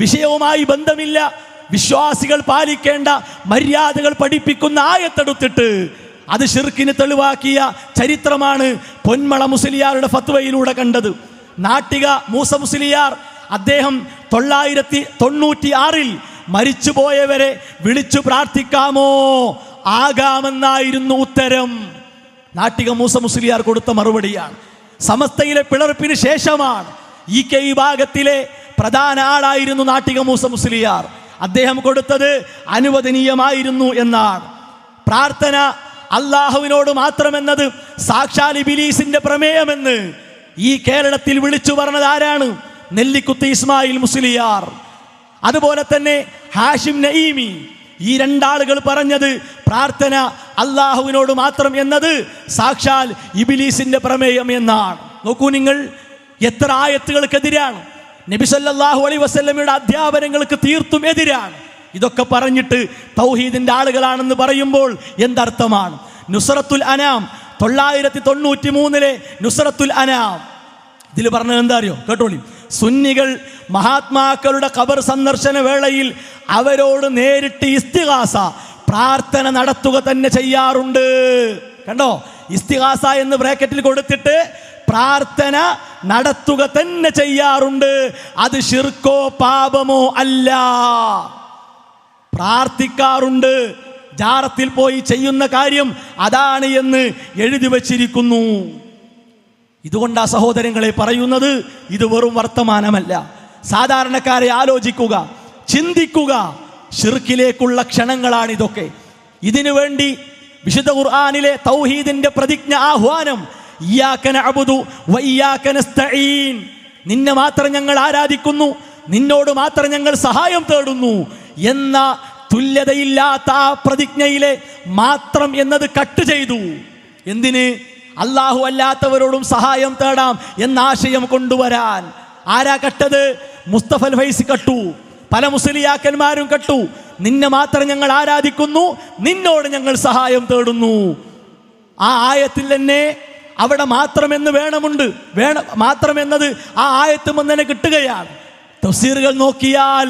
വിഷയവുമായി ബന്ധമില്ല. വിശ്വാസികൾ പാലിക്കേണ്ട മര്യാദകൾ പഠിപ്പിക്കുന്ന ആയത്തെടുത്തിട്ട് അത് ഷിർക്കിന് തെളിവാക്കിയ ചരിത്രമാണ് പൊന്മള മുസ്ലിയാരുടെ ഫത്വയിലൂടെ കണ്ടത്. നാട്ടിക മൂസ മുസ്ലിയാർ അദ്ദേഹം 996 മരിച്ചുപോയവരെ വിളിച്ചു പ്രാർത്ഥിക്കാമോ? ആകാമെന്നായിരുന്നു ഉത്തരം. നാട്ടിക മൂസ മുസ്ലിയാർ കൊടുത്ത മറുപടിയാണ്. സമസ്തയിലെ പിളർപ്പിന് ശേഷമാണ് EK വിഭാഗത്തിലെ പ്രധാന ആളായിരുന്നു നാട്ടിക മൂസ മുസ്ലിയാർ. അദ്ദേഹം കൊടുത്തത് അനുവദനീയമായിരുന്നു എന്നാണ്. പ്രാർത്ഥന അള്ളാഹുവിനോട് മാത്രമെന്നത് സാക്ഷാൽ ഇബ്ലീസിന്റെ പ്രമേയമെന്ന് ഈ കേരളത്തിൽ വിളിച്ചു പറഞ്ഞത് ആരാണ്? നെല്ലിക്കുത്ത് ഇസ്മായിൽ മുസ്ലിയാർ. അതുപോലെ തന്നെ ഹാഷിം നഈമി. ഈ രണ്ടാളുകൾ പറഞ്ഞത് പ്രാർത്ഥന അള്ളാഹുവിനോട് മാത്രം എന്നത് സാക്ഷാൽ ഇബ്ലീസിന്റെ പ്രമേയം എന്നാണ്. നോക്കൂ നിങ്ങൾ, എത്ര ആയത്തുകൾക്കെതിരാണ്. നബി സല്ലല്ലാഹു അലൈഹി വസല്ലമയുടെ അധ്യാപനങ്ങൾക്ക് തീർത്തും എതിരാണ്. ഇതൊക്കെ പറഞ്ഞിട്ട് തൗഹീദിന്റെ ആളുകളാണെന്ന് പറയുമ്പോൾ എന്തർത്ഥമാണ്? നുസ്രത്തുൽ അനാം 993 നുസ്രത്തുൽ അനാം ഇതിൽ പറഞ്ഞത് എന്താ അറിയോ? കേട്ടോളി. സുന്നികൾ മഹാത്മാക്കളുടെ ഖബർ സന്ദർശന വേളയിൽ അവരോട് നേരിട്ട് ഇസ്തിഗാസ പ്രാർത്ഥന നടത്തുക തന്നെ ചെയ്യാറുണ്ട്. കണ്ടോ, ഇസ്തിഗാസ എന്ന് ബ്രാക്കറ്റിൽ കൊടുത്തിട്ട് പ്രാർത്ഥന നടത്തുക തന്നെ ചെയ്യാറുണ്ട്. അത് ശിർക്കോ പാപമോ അല്ല, പ്രാർത്ഥിക്കാറുണ്ട്. ജാറത്തിൽ പോയി ചെയ്യുന്ന കാര്യം അതാണ് എന്ന് എഴുതി വച്ചിരിക്കുന്നു. ഇതുകൊണ്ടാ സഹോദരങ്ങളെ പറയുന്നത്, ഇത് വെറും വർത്തമാനമല്ല. സാധാരണക്കാരെ ആലോചിക്കുക, ചിന്തിക്കുക. ശിർക്കിലേക്കുള്ള ക്ഷണങ്ങളാണ് ഇതൊക്കെ. ഇതിനു വേണ്ടി വിശുദ്ധ ഖുർആനിലെ തൗഹീദിന്റെ പ്രതിജ്ഞ, ആഹ്വാനം, ഇയ്യാക നഅ്ബുദു വ ഇയ്യാക നസ്തഈൻ, നിന്നെ മാത്രം ഞങ്ങൾ ആരാധിക്കുന്നു, നിന്നോട് മാത്രം ഞങ്ങൾ സഹായം തേടുന്നു എന്ന തുല്യതയില്ലാത്ത ആ പ്രതിജ്ഞയിലെ മാത്രം എന്നത് കട്ട് ചെയ്തു. എന്തിന്? അല്ലാഹു അല്ലാത്തവരോടും സഹായം തേടാം എന്ന ആശയം കൊണ്ടുവരാൻ. ആരാ കട്ടത്? മുസ്തഫൽ ഫൈസി കട്ടു, പല മുസ്ലിയാക്കന്മാരും കട്ടു. നിന്നെ മാത്രം ഞങ്ങൾ ആരാധിക്കുന്നു, നിന്നോട് ഞങ്ങൾ സഹായം തേടുന്നു. ആ ആയത്തിൽ തന്നെ അവിടെ മാത്രമെന്ന് മാത്രമെന്നത് ആ ആയത്തും തന്നെ കിട്ടുകയാണ്. തഫ്സീറുകൾ നോക്കിയാൽ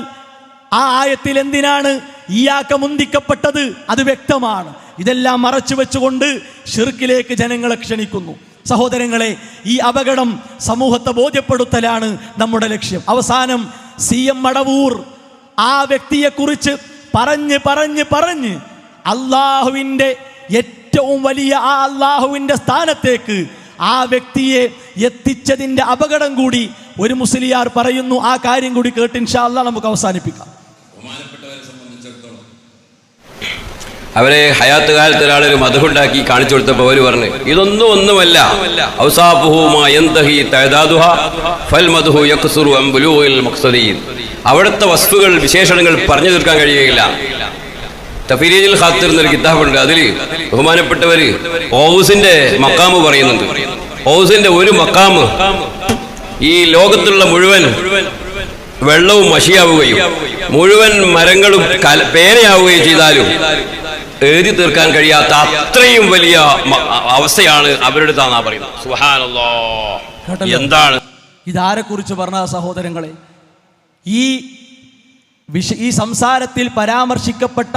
ആ ആയത്തിൽ എന്തിനാണ് ഇയ്യാക മുന്തിക്കപ്പെട്ടത് അത് വ്യക്തമാണ്. ഇതെല്ലാം മറച്ചു വെച്ചുകൊണ്ട് ഷിർക്കിലേക്ക് ജനങ്ങളെ ക്ഷണിക്കുന്നു. സഹോദരങ്ങളെ, ഈ അപകടം സമൂഹത്തെ ബോധ്യപ്പെടുത്തലാണ് നമ്മുടെ ലക്ഷ്യം. അവസാനം CM മടവൂർ ആ വ്യക്തിയെക്കുറിച്ച് പറഞ്ഞ് അള്ളാഹുവിൻ്റെ ഏറ്റവും വലിയ ആ അള്ളാഹുവിൻ്റെ സ്ഥാനത്തേക്ക് ആ വ്യക്തിയെ എത്തിച്ചതിൻ്റെ അപകടം കൂടി ഒരു മുസ്ലിയാർ പറയുന്നു. ആ കാര്യം കൂടി കേട്ട് ഇൻഷാ അല്ലാഹ് നമുക്ക് അവസാനിപ്പിക്കാം. അവരെ ഹയാത്ത് കാലത്ത് ഒരാളൊരു മധുണ്ടാക്കി കാണിച്ചു കൊടുത്തപ്പോൾ അവർ പറഞ്ഞു, ഒന്നുമല്ല, അവിടുത്തെ വസ്തുക്കൾ വിശേഷണങ്ങൾ പറഞ്ഞു തീർക്കാൻ കഴിയുകയില്ല. തഫീരീജുൽ ഖാത്തിർ എന്നൊരു കിതാബുണ്ട്. അതിൽ ബഹുമാനപ്പെട്ടവര് ഓസിന്റെ മക്കാമ് പറയുന്നുണ്ട്. ഓസിന്റെ ഒരു മക്കാമ് ഈ ലോകത്തുള്ള മുഴുവൻ വെള്ളവും മഷിയാവുകയും മുഴുവൻ മരങ്ങളും പേനയാവുകയും ചെയ്താലും എഴുതി തീർക്കാൻ കഴിയാത്ത അത്രയും വലിയ അവസ്ഥയാണ് അവരുടെ താന്നാ പറയുന്നത്. സുബ്ഹാനല്ലാഹ്, എന്താണ് ഇതാരെ കുറിച്ച് പറഞ്ഞ സഹോദരങ്ങളെ? ഈ സംസാരത്തിൽ പരാമർശിക്കപ്പെട്ട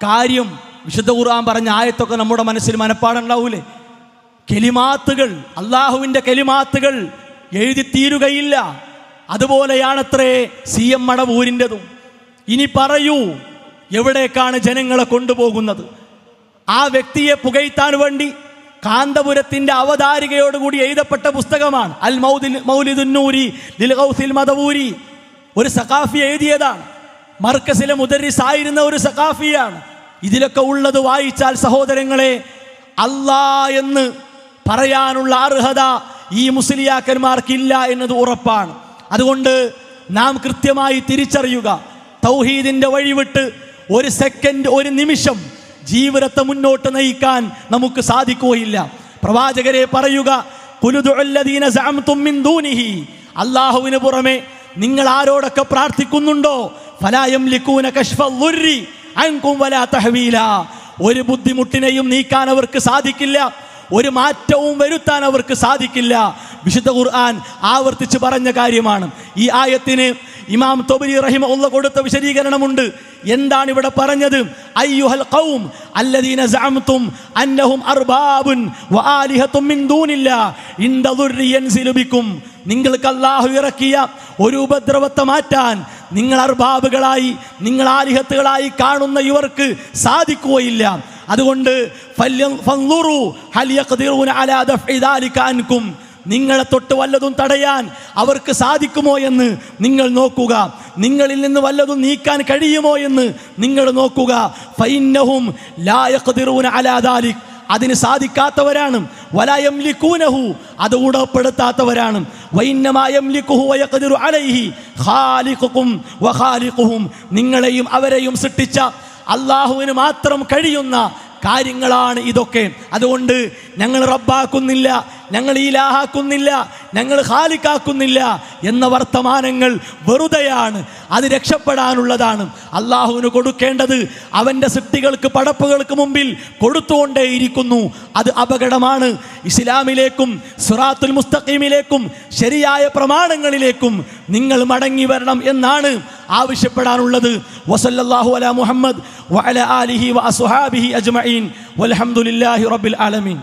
കാര്യം വിശുദ്ധ ഖുർആൻ പറഞ്ഞ ആയത്തൊക്കെ നമ്മുടെ മനസ്സിൽ മനപ്പാടുണ്ടാവൂലേ? കെലിമാത്തുകൾ, അള്ളാഹുവിൻ്റെ കെലിമാത്തുകൾ എഴുതി തീരുകയില്ല. അതുപോലെയാണത്രേ CM മടവൂരിൻ്റെതും. ഇനി പറയൂ, എവിടേക്കാണ് ജനങ്ങളെ കൊണ്ടുപോകുന്നത്? ആ വ്യക്തിയെ പുകഴ്ത്താൻ വേണ്ടി കാന്തപുരത്തിൻ്റെ അവതാരികയോടുകൂടി എഴുതപ്പെട്ട പുസ്തകമാണ് അൽ മൗലിദുൻ നൂരി ലിൽ ഗൗസിൽ മദവൂരി. ഒരു സഖാഫി എഴുതിയതാണ്. മർക്കസിലെ മുദർരിസ് ആയിരുന്ന ഒരു സഖാഫിയാണ്. ഇതിലൊക്കെ ഉള്ളത് വായിച്ചാൽ സഹോദരങ്ങളെ, അല്ലാ എന്ന് പറയാനുള്ള അർഹത ഈ മുസ്ലിയാക്കന്മാർക്കില്ല എന്നത് ഉറപ്പാണ്. അതുകൊണ്ട് നാം കൃത്യമായി തിരിച്ചറിയുക, തൗഹീദിന്റെ വഴിവിട്ട് ഒരു സെക്കൻഡ്, ഒരു നിമിഷം ജീവിതത്തെ മുന്നോട്ട് നയിക്കാൻ നമുക്ക് സാധിക്കുകയില്ല. പ്രവാചകരെ പറയുക, ഖുലുദുല്ലദീന സഅംതും മിൻ ദൂനിഹി, അല്ലാഹുവിന് പുറമെ നിങ്ങൾ ആരോടൊക്കെ പ്രാർത്ഥിക്കുന്നുണ്ടോ, ഫലാ യംലികൂന കശ്ഫൽ ദുർരി അൻകും വലാ തഹ്വീല, ഒരു ബുദ്ധിമുട്ടിനെയും നീക്കാൻ അവർക്ക് സാധിക്കില്ല, ഒരു മാറ്റവും വരുത്താൻ അവർക്ക് സാധിക്കില്ല. വിശുദ്ധ ഖുർആൻ ആവർത്തിച്ച് പറഞ്ഞ കാര്യമാണ്. ഈ ആയത്തിന് ഇമാം തൊബരി റഹിമഹുല്ലാഹ് കൊടുത്ത വിശദീകരണമുണ്ട്. എന്താണ് ഇവിടെ പറഞ്ഞത്? അയ്യുഹൽ ഖൗം അല്ലദീന സഅംതും അന്നഹും അർബാബുൻ വആലിഹത്തും മിൻ ദൂനില്ലാഹ് ഇൻദ ദുർരി യൻസിലു ബിക്കും, നിങ്ങൾക്ക് അല്ലാഹു ഇറക്കിയ ഒരു ഉപദ്രവത്തെ മാറ്റാൻ നിങ്ങൾ അർബാബുകളായി, നിങ്ങൾ ആലിഹത്തുകളായി കാണുന്ന ഇവർക്ക് സാധിക്കുകയില്ല. അതുകൊണ്ട് ഫൻളുറു ഹൽ യഖ്ദിറൂന അലാ ദഫ്ഇ ദാലിക അൻകും, നിങ്ങളെ തൊട്ട് വല്ലതും തടയാൻ അവർക്ക് സാധിക്കുമോ എന്ന് നിങ്ങൾ നോക്കുക, നിങ്ങളിൽ നിന്ന് വല്ലതും നീക്കാൻ കഴിയുമോ എന്ന് നിങ്ങൾ നോക്കുക. ഫഇന്നഹും ലാ യഖ്ദിറൂന അലാ ദാലിക്, അതിന് സാധിക്കാത്തവരാണ്. വലാ യംലികൂനഹു, അത് ഉടപ്പെടുത്താത്തവരാണ്. വഇന്നമാ യംലികുഹു വയഖ്ദിറു അലൈഹി ഖാലിഖുകും വഖാലിഖുഹും, നിങ്ങളെയും അവരെയും സൃഷ്ടിച്ച അല്ലാഹുവിന് മാത്രം കഴിയുന്ന കാര്യങ്ങളാണ് ഇതൊക്കെ. അതുകൊണ്ട് ഞങ്ങൾ റബ്ബാക്കുന്നില്ല, ഞങ്ങൾ ഇലാഹാക്കുന്നില്ല, ഞങ്ങൾ ഖാലിക്കാക്കുന്നില്ല എന്ന വർത്തമാനങ്ങൾ വെറുതെയാണ്. അത് രക്ഷപ്പെടാനുള്ളതാണ്. അള്ളാഹുവിന് കൊടുക്കേണ്ടത് അവൻ്റെ സൃഷ്ടികൾക്ക്, പടപ്പുകൾക്ക് മുമ്പിൽ കൊടുത്തുകൊണ്ടേയിരിക്കുന്നു. അത് അപകടമാണ്. ഇസ്ലാമിലേക്കും സിറാത്തുൽ മുസ്തഖീമിലേക്കും ശരിയായ പ്രമാണങ്ങളിലേക്കും നിങ്ങൾ മടങ്ങി വരണം എന്നാണ് ആവശ്യപ്പെടാനുള്ളത്. വസല്ലല്ലാഹു അലാ മുഹമ്മദ് വഅലാ ആലിഹി വഅസ്ഹാബിഹി അജ്മഈൻ വൽഹംദുലില്ലാഹി റബ്ബിൽ ആലമീൻ.